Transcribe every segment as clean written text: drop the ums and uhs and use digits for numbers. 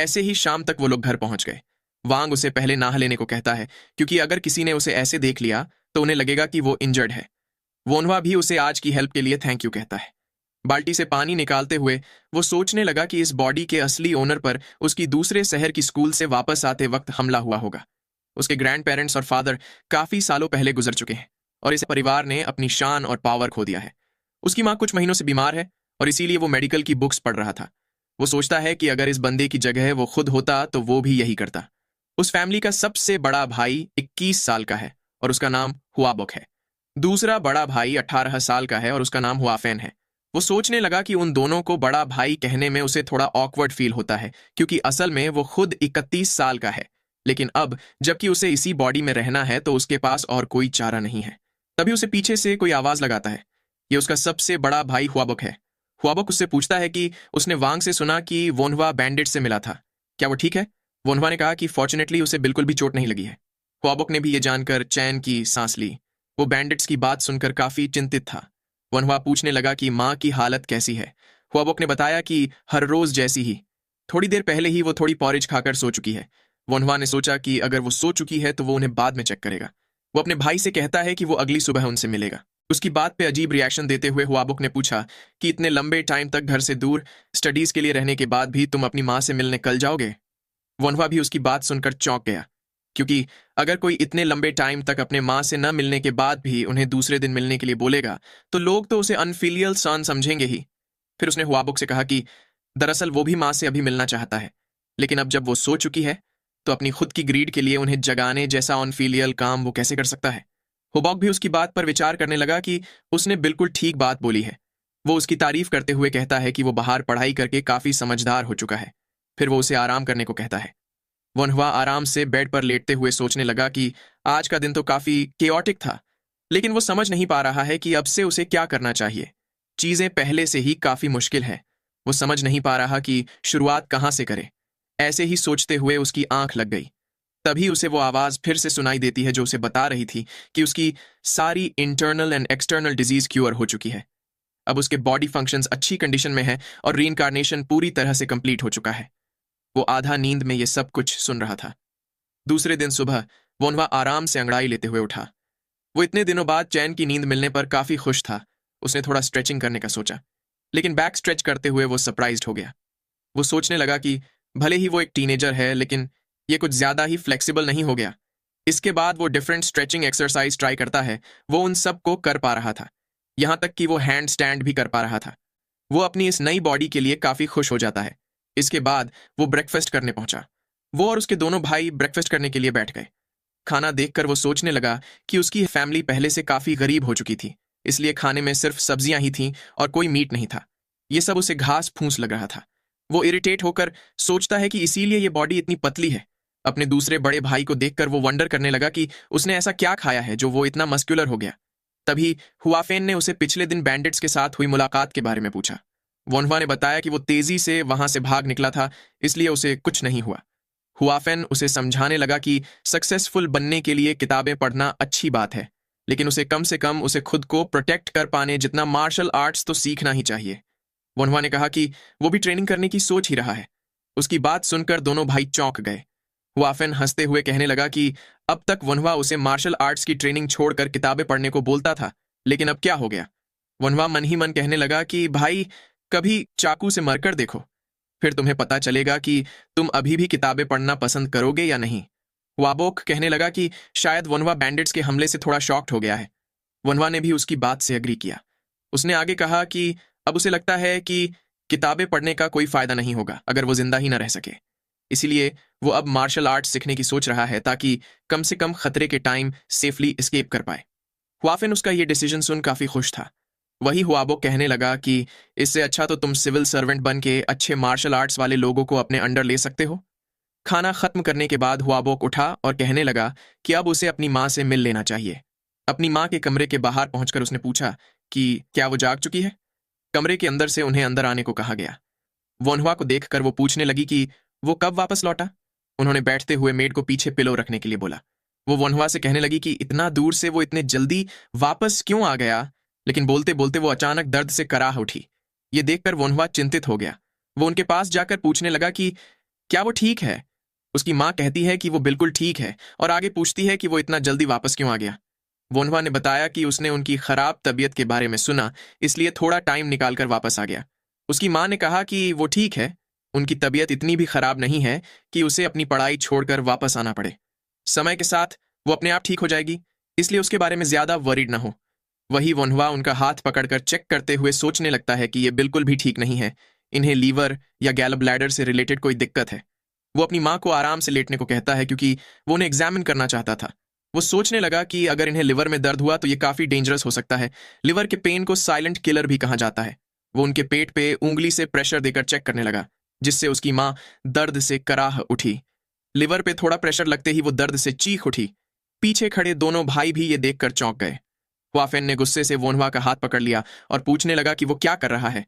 ऐसे ही शाम तक वो लोग घर पहुंच गए। वांग उसे पहले नहा लेने को कहता है, क्योंकि अगर किसी ने उसे ऐसे देख लिया तो उन्हें लगेगा कि वो इंजर्ड है। वोनवा भी उसे आज की हेल्प के लिए थैंक यू कहता है। बाल्टी से पानी निकालते हुए वो सोचने लगा कि इस बॉडी के असली ओनर पर उसकी दूसरे शहर की स्कूल से वापस आते वक्त हमला हुआ होगा। उसके ग्रैंड पेरेंट्स और फादर काफी सालों पहले गुजर चुके हैं और इस परिवार ने अपनी शान और पावर खो दिया है। उसकी माँ कुछ महीनों से बीमार है और इसीलिए वो मेडिकल की बुक्स पढ़ रहा था। वो सोचता है कि अगर इस बंदे की जगह वो खुद होता तो वो भी यही करता। उस फैमिली का सबसे बड़ा भाई 21 साल का है और उसका नाम हुआबोक है। दूसरा बड़ा भाई 18 साल का है और उसका नाम हुआफेन है। वो सोचने लगा कि उन दोनों को बड़ा भाई कहने में उसे थोड़ा ऑकवर्ड फील होता है, क्योंकि असल में वो खुद 31 साल का है। लेकिन अब जबकि उसे इसी बॉडी में रहना है तो उसके पास और कोई चारा नहीं है। तभी उसे पीछे से कोई आवाज लगाता है। ये उसका सबसे बड़ा भाई हुआबोक है। हुआबोक उससे पूछता है कि उसने वांग से सुना कि वोनवा बैंडेड से मिला था, क्या वो ठीक है? वोनवा ने कहा कि फॉर्चुनेटली उसे बिल्कुल भी चोट नहीं लगी है। हुआबोक ने भी ये जानकर चैन की सांस ली। वो बैंडेड्स की बात सुनकर काफी चिंतित था। वनवा पूछने लगा कि माँ की हालत कैसी है। हुआबोक ने बताया कि हर रोज जैसी ही। थोड़ी देर पहले ही वो थोड़ी पॉरेज खाकर सो चुकी है। वनवा ने सोचा कि अगर वो सो चुकी है तो वो उन्हें बाद में चेक करेगा। वो अपने भाई से कहता है कि वो अगली सुबह उनसे मिलेगा। उसकी बात पे अजीब रिएक्शन देते हुए हुआबोक ने पूछा कि इतने लंबे टाइम तक घर से दूर स्टडीज के लिए रहने के बाद भी तुम अपनी माँ से मिलने कल जाओगे? वनवा भी उसकी बात सुनकर चौंक गया, क्योंकि अगर कोई इतने लंबे टाइम तक अपने माँ से न मिलने के बाद भी उन्हें दूसरे दिन मिलने के लिए बोलेगा तो लोग तो उसे अनफिलियल सन समझेंगे ही। फिर उसने हुआबुक से कहा कि दरअसल वो भी माँ से अभी मिलना चाहता है, लेकिन अब जब वो सो चुकी है तो अपनी खुद की ग्रीड के लिए उन्हें जगाने जैसा अनफिलियल काम वो कैसे कर सकता है। हुबॉक भी उसकी बात पर विचार करने लगा कि उसने बिल्कुल ठीक बात बोली है। वो उसकी तारीफ करते हुए कहता है कि वो बाहर पढ़ाई करके काफी समझदार हो चुका है। फिर वो उसे आराम करने को कहता है। वनहुआ आराम से बेड पर लेटते हुए सोचने लगा कि आज का दिन तो काफी केओटिक था, लेकिन वो समझ नहीं पा रहा है कि अब से उसे क्या करना चाहिए। चीजें पहले से ही काफी मुश्किल है। वो समझ नहीं पा रहा कि शुरुआत कहां से करे। ऐसे ही सोचते हुए उसकी आंख लग गई। तभी उसे वो आवाज फिर से सुनाई देती है जो उसे बता रही थी कि उसकी सारी internal and external disease cure हो चुकी है। अब उसके बॉडी फंक्शंस अच्छी कंडीशन में है और रीइंकार्नेशन पूरी तरह से कंप्लीट हो चुका है। वो आधा नींद में ये सब कुछ सुन रहा था। दूसरे दिन सुबह वोनवा आराम से अंगड़ाई लेते हुए उठा। वो इतने दिनों बाद चैन की नींद मिलने पर काफी खुश था। उसने थोड़ा स्ट्रेचिंग करने का सोचा, लेकिन बैक स्ट्रेच करते हुए वो सरप्राइज्ड हो गया। वो सोचने लगा कि भले ही वो एक टीनेजर है, लेकिन ये कुछ ज्यादा ही फ्लेक्सिबल नहीं हो गया। इसके बाद वो डिफरेंट स्ट्रेचिंग एक्सरसाइज ट्राई करता है। वो उन सब को कर पा रहा था, यहां तक कि वो हैंड स्टैंड भी कर पा रहा था। वो अपनी इस नई बॉडी के लिए काफी खुश हो जाता है। इसके बाद वो ब्रेकफास्ट करने पहुंचा। वो और उसके दोनों भाई ब्रेकफास्ट करने के लिए बैठ गए। खाना देखकर वो सोचने लगा कि उसकी फैमिली पहले से काफी गरीब हो चुकी थी, इसलिए खाने में सिर्फ सब्जियां ही थीं और कोई मीट नहीं था। ये सब उसे घास फूस लग रहा था। वो इरिटेट होकर सोचता है कि इसीलिए ये बॉडी इतनी पतली है। अपने दूसरे बड़े भाई को देखकर वो वंडर करने लगा कि उसने ऐसा क्या खाया है जो वो इतना मस्कुलर हो गया। तभी हुआफेन ने उसे पिछले दिन बैंडिट्स के साथ हुई मुलाकात के बारे में पूछा। वोनहुआ ने बताया कि वो तेजी से वहां से भाग निकला था, इसलिए उसे कुछ नहीं हुआ। हुआफेन उसे समझाने लगा कि सक्सेसफुल बनने के लिए किताबें पढ़ना अच्छी बात है, लेकिन उसे कम से कम उसे खुद को प्रोटेक्ट कर पाने जितना मार्शल आर्ट्स तो सीखना ही चाहिए। वोनहुआ ने कहा कि वो भी ट्रेनिंग करने की सोच ही रहा है। उसकी बात सुनकर दोनों भाई चौंक गए। हुआफेन हंसते हुए कहने लगा कि अब तक वनवा उसे मार्शल आर्ट्स की ट्रेनिंग छोड़कर किताबें पढ़ने को बोलता था, लेकिन अब क्या हो गया? वनवा मन ही मन कहने लगा कि भाई, कभी चाकू से मरकर देखो, फिर तुम्हें पता चलेगा कि तुम अभी भी किताबें पढ़ना पसंद करोगे या नहीं। वाबोक कहने लगा कि शायद वनवा बैंडिट्स के हमले से थोड़ा शॉक्ड हो गया है। वनवा ने भी उसकी बात से अग्री किया। उसने आगे कहा कि अब उसे लगता है कि किताबें पढ़ने का कोई फायदा नहीं होगा अगर वो जिंदा ही ना रह सके। इसीलिए वो अब मार्शल आर्ट्स सीखने की सोच रहा है, ताकि कम से कम खतरे के टाइम सेफली एस्केप कर पाए। हुआफिन उसका ये डिसीजन सुन काफी खुश था। वही हुआबो कहने लगा कि इससे अच्छा तो तुम सिविल सर्वेंट बन के अच्छे मार्शल आर्ट्स वाले लोगों को अपने अंडर ले सकते हो। खाना खत्म करने के बाद हुआबोक उठा और कहने लगा कि अब उसे अपनी माँ से मिल लेना चाहिए। अपनी माँ के कमरे के बाहर पहुंचकर उसने पूछा कि क्या वो जाग चुकी है। कमरे के अंदर से उन्हें अंदर आने को कहा गया। वोनहुआ को देखकर वो पूछने लगी कि वो कब वापस लौटा। उन्होंने बैठते हुए मेड को पीछे पिलो रखने के लिए बोला। वो वोनहुआ से कहने लगी कि इतना दूर से वो इतने जल्दी वापस क्यों आ गया, लेकिन बोलते बोलते वो अचानक दर्द से कराह उठी। ये देखकर वोनहुआ चिंतित हो गया। वो उनके पास जाकर पूछने लगा कि क्या वो ठीक है? उसकी माँ कहती है कि वो बिल्कुल ठीक है और आगे पूछती है कि वो इतना जल्दी वापस क्यों आ गया। वोनवा ने बताया कि उसने उनकी खराब तबीयत के बारे में सुना, इसलिए थोड़ा टाइम निकालकर वापस आ गया। उसकी माँ ने कहा कि वो ठीक है, उनकी तबीयत इतनी भी खराब नहीं है कि उसे अपनी पढ़ाई छोड़कर वापस आना पड़े। समय के साथ वो अपने आप ठीक हो जाएगी, इसलिए उसके बारे में ज्यादा वरीड ना हो। वही वोनवा उनका हाथ पकड़कर चेक करते हुए सोचने लगता है कि ये बिल्कुल भी ठीक नहीं है, इन्हें लीवर या गैल ब्लैडर से रिलेटेड कोई दिक्कत है। वो अपनी माँ को आराम से लेटने को कहता है क्योंकि वो उन्हें एग्जामिन करना चाहता था। वो सोचने लगा कि अगर इन्हें लिवर में दर्द हुआ तो ये काफी डेंजरस हो सकता है। लिवर के पेन को साइलेंट किलर भी कहा जाता है। वो उनके पेट पे उंगली से प्रेशर देकर चेक करने लगा, जिससे उसकी माँ दर्द से कराह उठी। लिवर पे थोड़ा प्रेशर लगते ही वो दर्द से चीख उठी। पीछे खड़े दोनों भाई भी ये देखकर चौंक गए। हुआफेन ने गुस्से से वोनवा का हाथ पकड़ लिया और पूछने लगा कि वो क्या कर रहा है।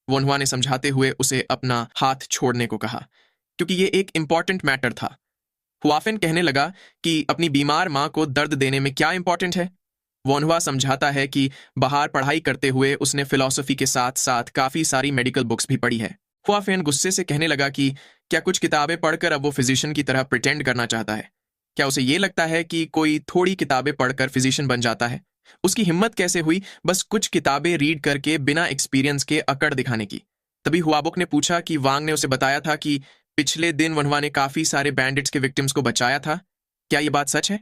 वोनवा ने समझाते हुए उसे अपना हाथ छोड़ने को कहा, क्योंकि ये एक इंपॉर्टेंट मैटर था। हुआफेन कहने लगा कि अपनी बीमार माँ को दर्द देने में क्या इंपॉर्टेंट है। वोनवा समझाता है कि बाहर पढ़ाई करते हुए उसने फिलॉसफी के साथ साथ काफी सारी मेडिकल बुक्स भी पढ़ी है। हुआफेन गुस्से से कहने लगा कि क्या कुछ किताबें पढ़कर अब वो फिजिशियन की तरह प्रिटेंड करना चाहता है? क्या उसे ये लगता है कि कोई थोड़ी किताबें पढ़कर फिजिशियन बन जाता है? उसकी हिम्मत कैसे हुई बस कुछ किताबें रीड करके बिना एक्सपीरियंस के अकड़ दिखाने की? तभी हुआबुक ने पूछा कि वांग ने उसे बताया था कि पिछले दिन वनवा ने काफी सारे बैंडिट्स के विक्टिम्स को बचाया था। क्या ये बात सच है?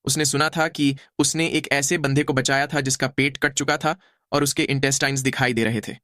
उसने सुना था कि उसने एक ऐसे बंदे को बचाया था जिसका पेट कट चुका था और उसके इंटेस्टाइन्स दिखाई दे रहे थे।